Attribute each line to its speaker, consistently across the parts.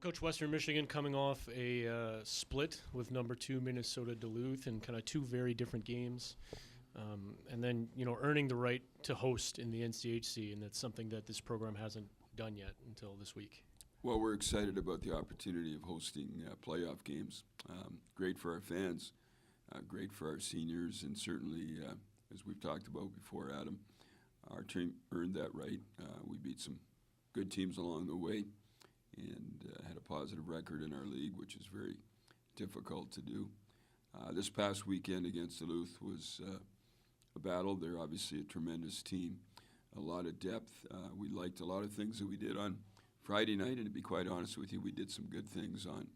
Speaker 1: Coach, Western Michigan coming off a split with number 2 Minnesota Duluth in kind of two very different games. And then, earning the right to host in the NCHC, and that's something that this program hasn't done yet until this week.
Speaker 2: Well, we're excited about the opportunity of hosting playoff games. Great for our fans, great for our seniors, and certainly, as we've talked about before, Adam, our team earned that right. We beat some good teams along the way and had a positive record in our league, which is very difficult to do. This past weekend against Duluth was a battle. They're obviously a tremendous team, a lot of depth. We liked a lot of things that we did on Friday night, and to be quite honest with you, we did some good things on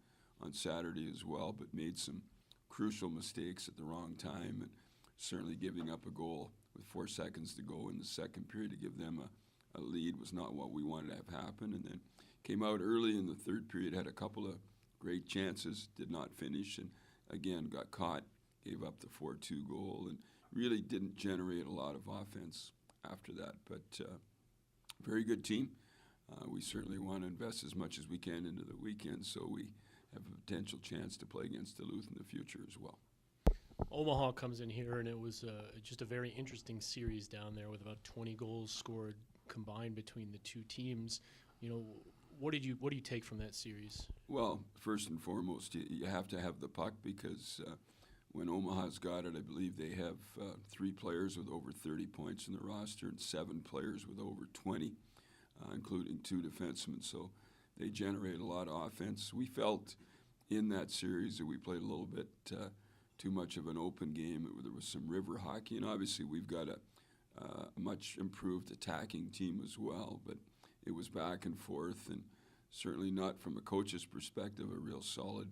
Speaker 2: Saturday as well, but made some crucial mistakes at the wrong time, and certainly giving up a goal with 4 seconds to go in the second period to give them a lead was not what we wanted to have happen. And then came out early in the third period, had a couple of great chances, did not finish, and again got caught, gave up the 4-2 goal, and really didn't generate a lot of offense after that. But very good team. We certainly want to invest as much as we can into the weekend so we have a potential chance to play against Duluth in the future as well.
Speaker 1: Omaha comes in here, and it was just a very interesting series down there with about 20 goals scored combined between the two teams. What do you take from that series?
Speaker 2: Well, first and foremost, you have to have the puck because when Omaha's got it, I believe they have 3 players with over 30 points in the roster and 7 players with over 20, including 2 defensemen. So they generate a lot of offense. We felt in that series that we played a little bit too much of an open game. There was some river hockey, and obviously we've got a much improved attacking team as well, but it was back and forth, and certainly not from a coach's perspective a real solid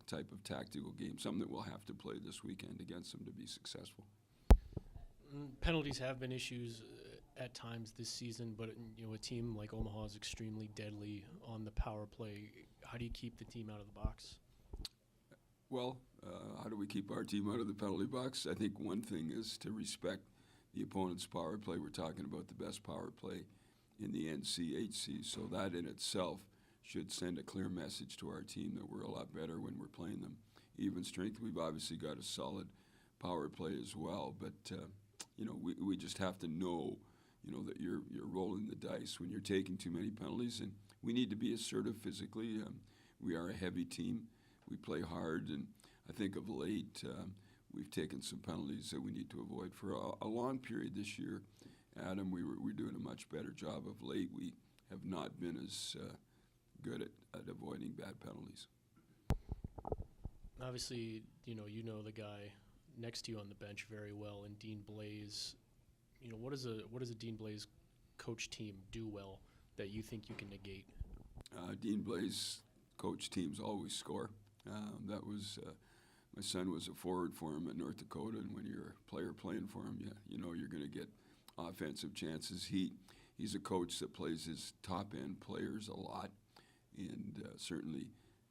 Speaker 2: type of tactical game, something that we'll have to play this weekend against them to be successful.
Speaker 1: Penalties have been issues at times this season, but a team like Omaha is extremely deadly on the power play. How do you keep the team out of the box?
Speaker 2: Well, how do we keep our team out of the penalty box? I think one thing is to respect the opponent's power play. We're talking about the best power play in the NCHC, so that in itself should send a clear message to our team that we're a lot better when we're playing them even strength. We've obviously got a solid power play as well, but we just have to know that you're rolling the dice when you're taking too many penalties, and we need to be assertive physically. We are a heavy team. We play hard, and I think of late we've taken some penalties that we need to avoid. For a long period this year, Adam, we're doing a much better job. Of late, we have not been as good at avoiding bad penalties.
Speaker 1: Obviously, you know the guy next to you on the bench very well, and Dean Blaze. What does a Dean Blaze coach team do well that you think you can negate?
Speaker 2: Dean Blaze coach teams always score. That was my son was a forward for him at North Dakota, and when you're a player playing for him, you're going to get offensive chances. He's a coach that plays his top end players a lot, and certainly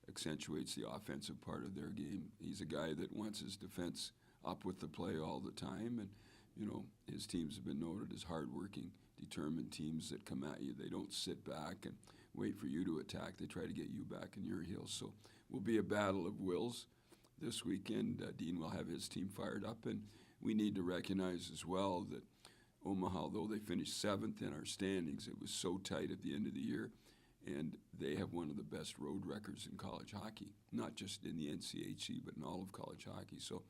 Speaker 2: accentuates the offensive part of their game. He's a guy that wants his defense up with the play all the time, and his teams have been noted as hardworking, determined teams that come at you. They don't sit back and wait for you to attack. They try to get you back in your heels. So will be a battle of wills this weekend. Dean will have his team fired up, and we need to recognize as well that Omaha, though they finished 7th in our standings, it was so tight at the end of the year, and they have one of the best road records in college hockey, not just in the NCHC, but in all of college hockey. So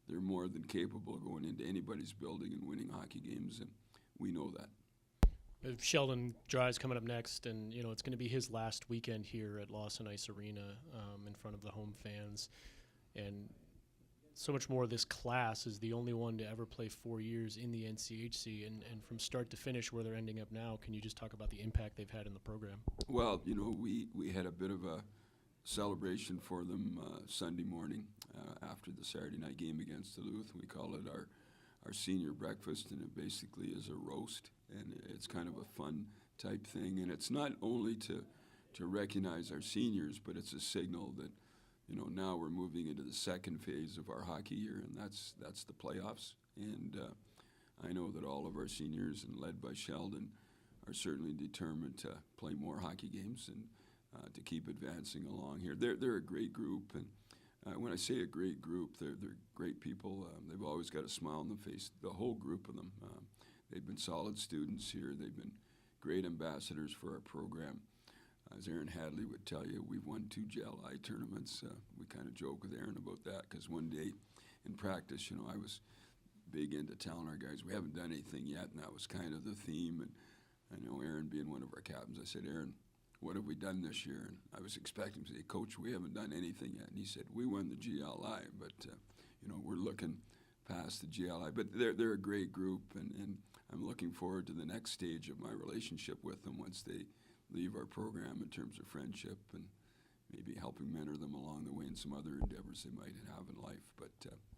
Speaker 2: they're more than capable of going into anybody's building and winning hockey games, and we know that.
Speaker 1: Sheldon Dry's coming up next, and it's going to be his last weekend here at Lawson Ice Arena in front of the home fans, and so much more of this class is the only one to ever play 4 years in the NCHC, and from start to finish where they're ending up now. Can you just talk about the impact they've had in the program?
Speaker 2: Well, we had a bit of a celebration for them Sunday morning after the Saturday night game against Duluth. We call it our senior breakfast, and it basically is a roast, and it's kind of a fun type thing. And it's not only to recognize our seniors, but it's a signal that now we're moving into the second phase of our hockey year, and that's the playoffs. And I know that all of our seniors, and led by Sheldon, are certainly determined to play more hockey games, and to keep advancing along here. They're a great group, and when I say a great group, they're great people. They've always got a smile on their face, the whole group of them. They've been solid students here. They've been great ambassadors for our program. As Aaron Hadley would tell you, we've won 2 GLI tournaments. We kind of joke with Aaron about that because one day in practice, I was big into telling our guys we haven't done anything yet, and that was kind of the theme. And I know Aaron being one of our captains, I said, Aaron, what have we done this year? And I was expecting to say, Coach, we haven't done anything yet. And he said, we won the GLI, but we're looking past the GLI. But they're a great group, and I'm looking forward to the next stage of my relationship with them once they leave our program in terms of friendship and maybe helping mentor them along the way in some other endeavors they might have in life. But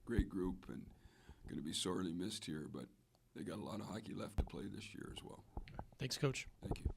Speaker 2: great group, and going to be sorely missed here, but they got a lot of hockey left to play this year as well.
Speaker 1: Thanks, Coach.
Speaker 2: Thank you.